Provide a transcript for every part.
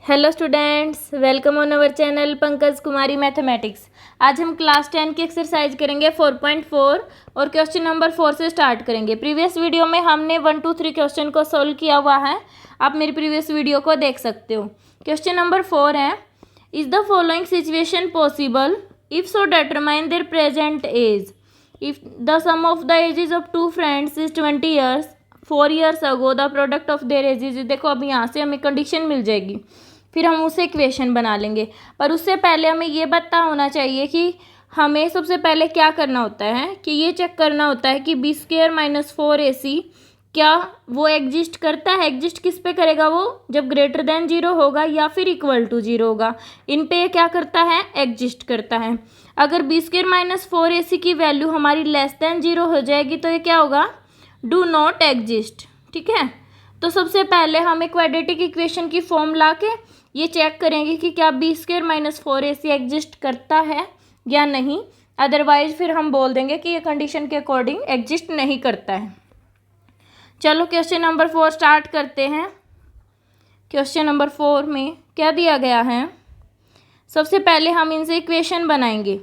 Hello students, welcome on our channel Pankaj Kumari mathematics. आज हम class 10 की एक्सरसाइज करेंगे 4.4 और क्वेश्चन नंबर 4 से स्टार्ट करेंगे। प्रीवियस वीडियो में हमने 1 2 3 क्वेश्चन को सोल्व किया हुआ है, आप मेरी प्रीवियस वीडियो को देख सकते हो। क्वेश्चन नंबर 4 है, is the following situation possible, if so determine their present age. If the sum of the ages of two friends is 20 years, 4 years ago the product of their ages. देखो अब यहाँ से हमें condition मिल जाएगी, फिर हम उसे इक्वेशन बना लेंगे। पर उससे पहले हमें ये पता होना चाहिए कि हमें सबसे पहले क्या करना होता है कि ये चेक करना होता है कि बी स्क्वायर माइनस 4ac क्या वो एग्जिस्ट करता है। एग्जिस्ट किस पे करेगा? वो जब ग्रेटर देन 0 होगा या फिर इक्वल टू 0 होगा, इन पे क्या करता है? एग्जिस्ट करता है। अगर बी स्क्वायर माइनस 4ac की वैल्यू हमारी लेस देन 0 हो जाएगी तो ये क्या होगा? Do not exist. ठीक है, तो सबसे पहले हम एक क्वाड्रेटिक इक्वेशन की फॉर्म ला के ये चेक करेंगे कि क्या B square minus 4ac exist करता है या नहीं। अदरवाइज फिर हम बोल देंगे कि ये कंडीशन के अकॉर्डिंग एग्जिस्ट नहीं करता है। चलो क्वेश्चन नंबर 4 स्टार्ट करते हैं। क्वेश्चन नंबर 4 में क्या दिया गया है? सबसे पहले हम इनसे इक्वेशन बनाएंगे।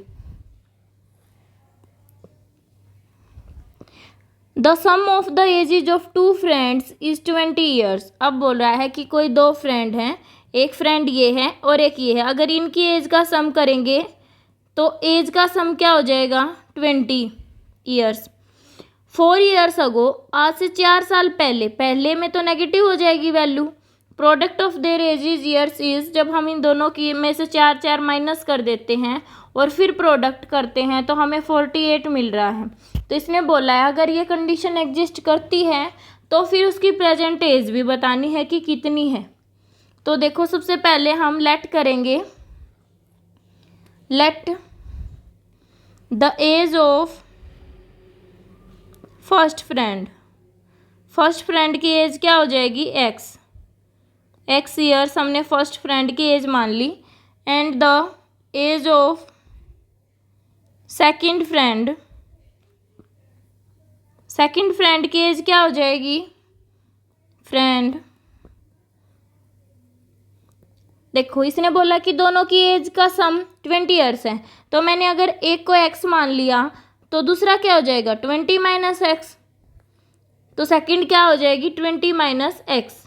The sum of the ages of two friends is 20 years. अब बोल रहा है कि कोई दो फ्रेंड हैं, एक फ्रेंड ये है और एक ये है। अगर इनकी एज का सम करेंगे तो एज का सम क्या हो जाएगा? 20 ईयर्स। 4 ईयर्स अगो, आज से 4 साल पहले, पहले में तो नेगेटिव हो जाएगी value. Product of there edges years is, जब हम इन दोनों की में से 4 4 माइनस कर देते हैं और फिर प्रोडक्ट करते हैं तो हमें 48 मिल रहा है। तो इसने बोला है अगर ये कंडीशन एग्जिस्ट करती है तो फिर उसकी प्रेजेंट एज भी बतानी है कि कितनी है। तो देखो सबसे पहले हम लेट करेंगे, let the age of first friend. First friend की एज क्या हो जाएगी? एक्स ईयर्स हमने फर्स्ट फ्रेंड की एज मान ली। And the age of second friend, second friend की एज क्या हो जाएगी? फ्रेंड, देखो इसने बोला कि दोनों की एज का सम 20 ईयर्स है, तो मैंने अगर एक को x मान लिया तो दूसरा क्या हो जाएगा? 20 माइनस एक्स। तो सेकंड क्या हो जाएगी? 20 माइनस एक्स।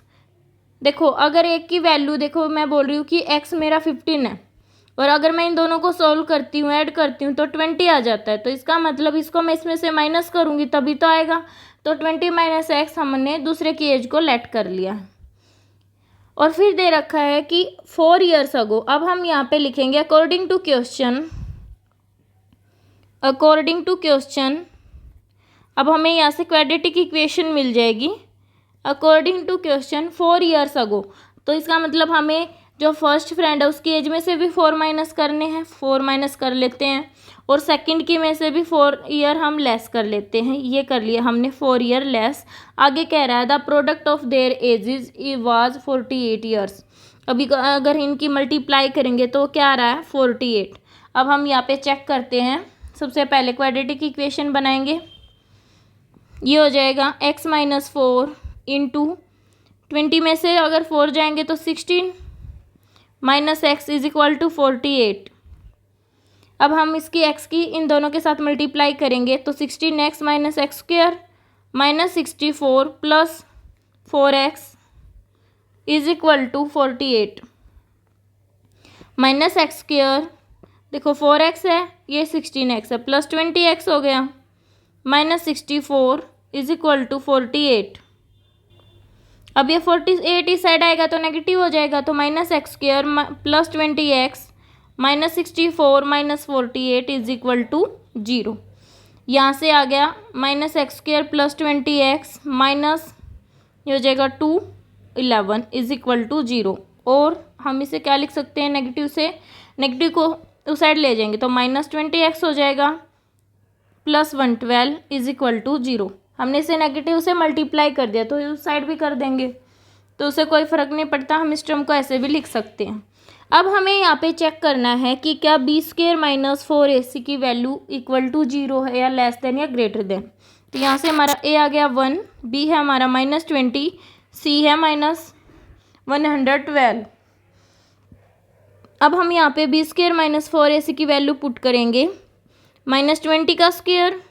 देखो अगर एक की वैल्यू, देखो मैं बोल रही हूँ कि x मेरा 15 है और अगर मैं इन दोनों को सोल्व करती हूँ, ऐड करती हूँ तो 20 आ जाता है। तो इसका मतलब इसको मैं इसमें से माइनस करूँगी तभी तो आएगा। तो 20 माइनस एक्स हमने दूसरे की एज को लेट कर लिया और फिर दे रखा है कि 4 ईयर्स अगो। अब हम यहाँ पे लिखेंगे according to question, according to question. अब हमें यहाँ से क्वाड्रेटिक इक्वेशन मिल जाएगी according to question 4 years ago. तो इसका मतलब हमें जो फर्स्ट फ्रेंड है उसकी एज में से भी 4 माइनस करने हैं, 4 माइनस कर लेते हैं। और सेकंड की में से भी 4 ईयर हम लेस कर लेते हैं, ये कर लिया हमने 4 ईयर लेस। आगे कह रहा है the product of their edges was 48 years. अभी अगर इनकी मल्टीप्लाई करेंगे तो क्या आ रहा है? 48। अब हम यहाँ पे चेक करते हैं। सबसे पहले क्वाड्रेटिक इक्वेशन बनाएंगे। ये हो जाएगा x माइनस 4 इंटू 20 में से अगर 4 जाएंगे तो 16 minus x is equal to 48। अब हम इसकी x की इन दोनों के साथ मल्टीप्लाई करेंगे तो 16x minus x square minus 64 plus 4x is equal to 48 minus x square. देखो 4x है, ये 16x है, प्लस 20x हो गया माइनस 64 इज इक्वल टू 48। अब ये 48 इस साइड आएगा तो नेगेटिव हो जाएगा, तो minus x square plus 20x minus 64 minus 48 is equal to 0। यहाँ से आ गया minus x square plus 20x minus, ये हो जाएगा 211 इज इक्वल टू 0। और हम इसे क्या लिख सकते हैं? नेगेटिव से नेगेटिव को उस साइड ले जाएंगे तो माइनस 20x हो जाएगा प्लस 112 इज इक्वल टू 0। हमने इसे नेगेटिव से मल्टीप्लाई कर दिया तो उस साइड भी कर देंगे, तो उसे कोई फ़र्क नहीं पड़ता, हम इस टर्म को ऐसे भी लिख सकते हैं। अब हमें यहाँ पे चेक करना है कि क्या बी स्क्वायर माइनस 4ac की वैल्यू इक्वल टू 0 है या लेस देन या ग्रेटर देन। तो यहाँ से हमारा a आ गया 1, b है हमारा -20, c है -112। अब हम यहाँ पे बी स्क्वायर माइनस 4ac की वैल्यू पुट करेंगे। -20 का स्क्वायर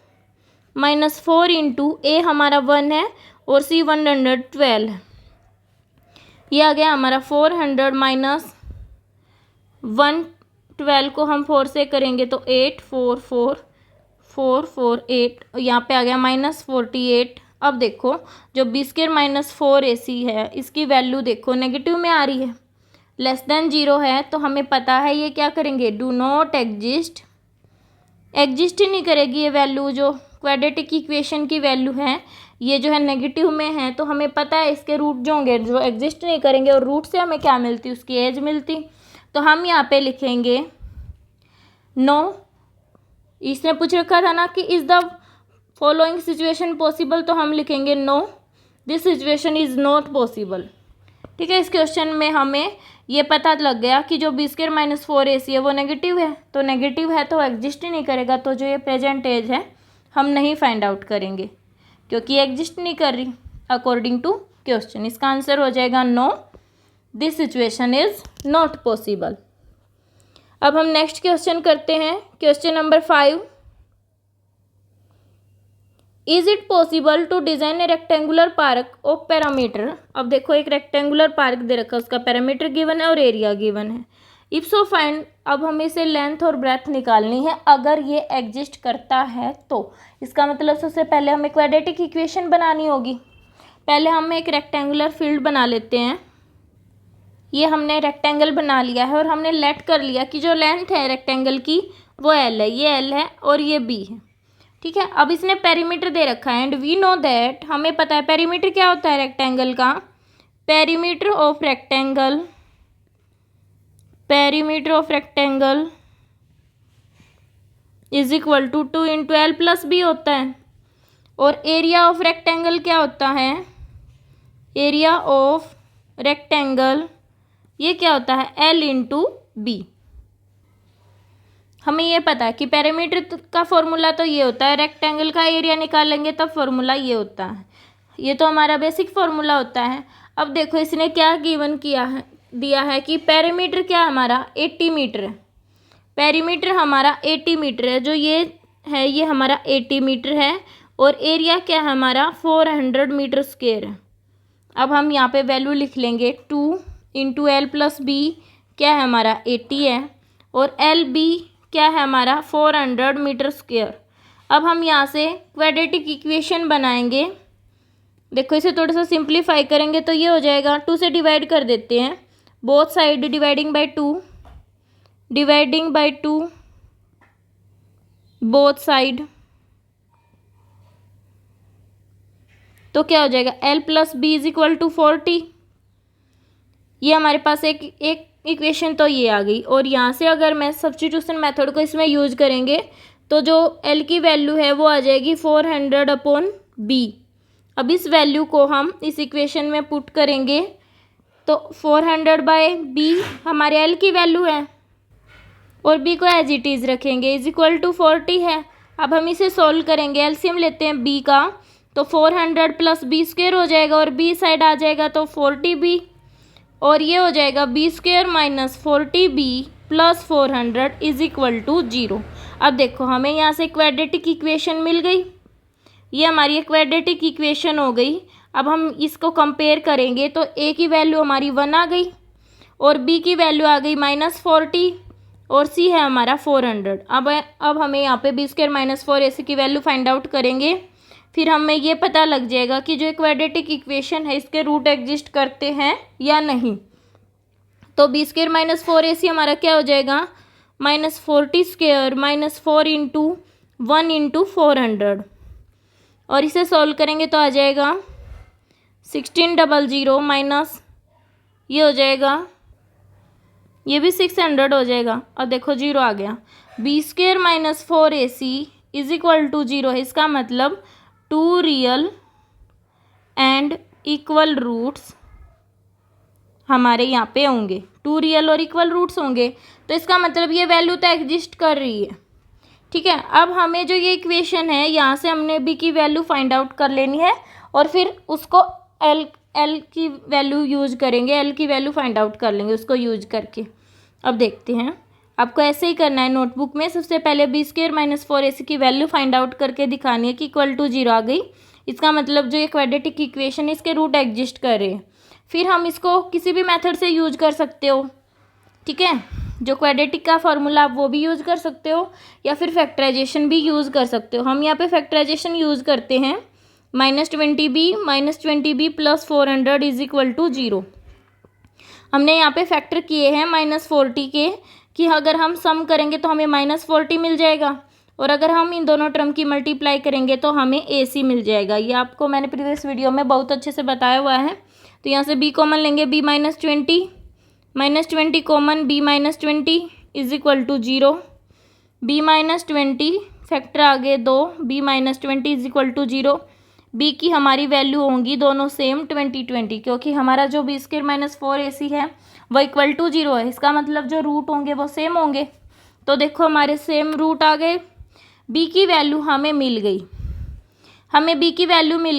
-4 इंटू ए हमारा 1 है और सी 112 है। ये आ गया हमारा 400 माइनस 112 को हम 4 से करेंगे तो 84448, यहाँ पे आ गया -48। अब देखो जो बी स्क्वायर माइनस 4ac है इसकी वैल्यू देखो नेगेटिव में आ रही है, लेस देन 0 है, तो हमें पता है ये क्या करेंगे, डू नॉट एग्जिस्ट ही नहीं करेगी ये वैल्यू। जो क्वाड्रेटिक इक्वेशन की वैल्यू है ये जो है नेगेटिव में है, तो हमें पता है इसके रूट जो होंगे जो एग्जिस्ट नहीं करेंगे, और रूट से हमें क्या मिलती, उसकी एज मिलती। तो हम यहाँ पे लिखेंगे नो, इसने पूछ रखा था ना कि is the following situation possible, तो हम लिखेंगे no this situation is not possible. ठीक है, इस क्वेश्चन में हमें ये पता लग गया कि जो बी स्क्वायर माइनस 4ac है वो नेगेटिव है, तो नेगेटिव है तो एग्जिस्ट ही नहीं करेगा, तो जो ये प्रेजेंट एज है हम नहीं फाइंड आउट करेंगे क्योंकि एग्जिस्ट नहीं कर रही अकॉर्डिंग टू क्वेश्चन। इसका आंसर हो जाएगा no this situation is not possible. अब हम नेक्स्ट क्वेश्चन करते हैं, question number 5। Is it possible to design a rectangular park of parameter. अब देखो एक रेक्टेंगुलर पार्क दे रखा है, उसका पैरामीटर गिवन है और एरिया गिवन है। इफ सो फाइंड, अब हमें इसे लेंथ और ब्रेथ निकालनी है। अगर ये एग्जिस्ट करता है तो इसका मतलब सबसे पहले हमें क्वाड्रेटिक इक्वेशन बनानी होगी। पहले हम एक रेक्टेंगुलर फील्ड बना लेते हैं। ये हमने रेक्टेंगल बना लिया है और हमने लेट कर लिया कि जो लेंथ है रेक्टेंगल की वो एल है, ये एल है और ये बी है। ठीक है, अब इसने पेरीमीटर दे रखा है एंड वी नो दैट, हमें पता है पेरीमीटर क्या होता है रेक्टेंगल का। Perimeter of rectangle is equal to 2 into L plus B होता है। और एरिया ऑफ रेक्टेंगल क्या होता है, एरिया ऑफ रेक्टेंगल ये क्या होता है, एल इंटू बी। हमें ये पता है कि पेरीमीटर का फॉर्मूला तो ये होता है, रेक्टेंगल का एरिया निकालेंगे तब फॉर्मूला ये होता है। ये तो हमारा बेसिक फॉर्मूला होता है। अब देखो इसने क्या गिवन किया है, दिया है कि पेरीमीटर क्या है हमारा 80 मीटर है। पेरीमीटर हमारा 80 मीटर है, जो ये है ये हमारा 80 मीटर है और एरिया क्या है हमारा 400 मीटर स्क्वायर है। अब हम यहाँ पे वैल्यू लिख लेंगे 2 इंटू एल प्लस बी क्या है हमारा 80 है और एल बी क्या है हमारा 400 मीटर स्क्वायर। अब हम यहाँ से क्वाड्रेटिक इक्वेशन बनाएंगे। देखो इसे थोड़ा सा सिंप्लीफाई करेंगे तो ये हो जाएगा, 2 से डिवाइड कर देते हैं, both side dividing by 2 both side, तो क्या हो जाएगा L plus B is equal to 40। ये हमारे पास एक इक्वेशन तो ये आ गई। और यहाँ से अगर मैं सब्स्टिट्यूशन मेथड को इसमें यूज करेंगे तो जो एल की वैल्यू है वो आ जाएगी 400 अपॉन बी। अब इस वैल्यू को हम इस इक्वेशन में पुट करेंगे तो 400 बाय बी हमारे एल की वैल्यू है और बी को एज इट इज़ रखेंगे, इज इक्वल टू 40 है। अब हम इसे सोल्व करेंगे, एलसीएम लेते हैं बी का, तो 400 प्लस बी स्क्वायर हो जाएगा और बी साइड आ जाएगा तो 40b और ये हो जाएगा B square minus 40b plus 400 is equal to 0। अब देखो हमें यहाँ से क्वाड्रेटिक इक्वेशन मिल गई, ये हमारी क्वाड्रेटिक इक्वेशन हो गई। अब हम इसको कंपेयर करेंगे तो ए की वैल्यू हमारी 1 आ गई और बी की वैल्यू आ गई -40 और सी है हमारा 400। अब हमें यहाँ पे बी स्क्वायर माइनस 4ac की वैल्यू फाइंड आउट करेंगे, फिर हमें ये पता लग जाएगा कि जो क्वाड्रेटिक इक्वेशन है इसके रूट एग्जिस्ट करते हैं या नहीं। तो बी स्क्वायर माइनस 4ac हमारा क्या हो जाएगा, -40 स्क्वायर माइनस 4 इंटू 1 इंटू 400 और इसे सॉल्व करेंगे तो आ जाएगा 1600 माइनस ये हो जाएगा, ये भी 600 हो जाएगा और देखो 0 आ गया। B square minus 4ac is equal to 0 है, इसका मतलब 2 रियल एंड इक्वल रूट्स हमारे यहाँ पे होंगे, 2 रियल और इक्वल रूट्स होंगे, तो इसका मतलब ये वैल्यू तो एग्जिस्ट कर रही है। ठीक है, अब हमें जो ये इक्वेशन है यहाँ से हमने बी की वैल्यू फाइंड आउट कर लेनी है और फिर उसको एल की वैल्यू यूज करेंगे, एल की वैल्यू फाइंड आउट कर लेंगे उसको यूज करके। अब देखते हैं, आपको ऐसे ही करना है नोटबुक में। सबसे पहले b² - 4ac की वैल्यू फाइंड आउट करके दिखानी है कि इक्वल टू 0 आ गई। इसका मतलब जो ये क्वाड्रेटिक इक्वेशन इसके रूट एग्जिस्ट कर रहे हैं। फिर हम इसको किसी भी मेथड से यूज कर सकते हो, ठीक है। जो क्वाड्रेटिक का फॉर्मूला आप वो भी यूज़ कर सकते हो या फिर फैक्टराइजेशन भी यूज़ कर सकते हो। हम यहाँ पे फैक्टराइजेशन यूज़ करते हैं। -20b - 20b + 400 = 0। हमने यहाँ पे फैक्टर किए हैं -40 के, कि अगर हम सम करेंगे तो हमें -40 मिल जाएगा, और अगर हम इन दोनों टर्म की मल्टीप्लाई करेंगे तो हमें AC मिल जाएगा। ये आपको मैंने प्रीवियस वीडियो में बहुत अच्छे से बताया हुआ है। तो यहाँ से b कॉमन लेंगे, b - 20 -20 common, b - 20 = 0। b - 20 factor आगे 2, b - 20 = 0। b की हमारी वैल्यू होंगी दोनों सेम 20, क्योंकि हमारा जो b² - 4ac है वो इक्वल टू 0 है। इसका मतलब जो रूट होंगे वो सेम होंगे। तो देखो हमारे सेम रूट आ गए। b की वैल्यू हमें मिल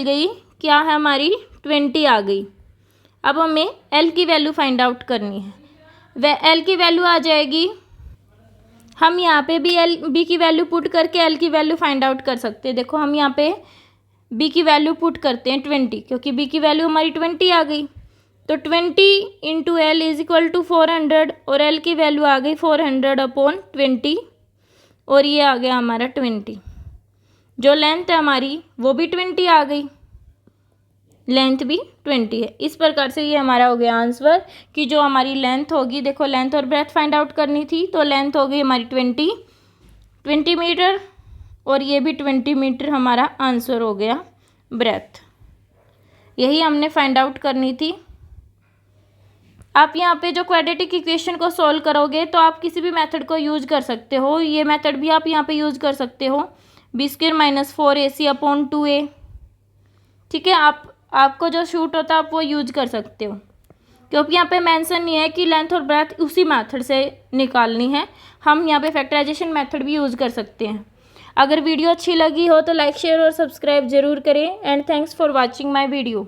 गई, क्या है हमारी 20 आ गई। अब हमें L की वैल्यू फाइंड आउट करनी है। वह L की वैल्यू आ जाएगी, हम यहाँ पे भी B की वैल्यू पुट करके L की वैल्यू फाइंड आउट कर सकते हैं। देखो हम यहाँ पे B की वैल्यू पुट करते हैं 20, क्योंकि B की वैल्यू हमारी 20 आ गई। तो 20 × L = 400, और L की वैल्यू आ गई 400/20, और ये आ गया हमारा 20। जो लेंथ है हमारी वो भी 20 आ गई, लेंथ भी 20 है। इस प्रकार से ये हमारा हो गया आंसर, कि जो हमारी लेंथ होगी, देखो लेंथ और ब्रेथ फाइंड आउट करनी थी, तो लेंथ हो गई हमारी 20 मीटर, और ये भी 20 मीटर हमारा आंसर हो गया ब्रेथ। यही हमने फाइंड आउट करनी थी। आप यहाँ पे जो क्वाड्रेटिक इक्वेशन को सॉल्व करोगे तो आप किसी भी मेथड को यूज कर सकते हो। ये मेथड भी आप यहाँ पे यूज कर सकते हो, b² - 4ac/2a, ठीक है। आपको जो शूट होता है आप वो यूज कर सकते हो, क्योंकि यहाँ पे मेंशन नहीं है कि लेंथ और ब्रेथ उसी मेथड से निकालनी है। हम यहाँ पे फैक्टराइजेशन मेथड भी यूज़ कर सकते हैं। अगर वीडियो अच्छी लगी हो तो लाइक, शेयर और सब्सक्राइब जरूर करें। And thanks for watching my video.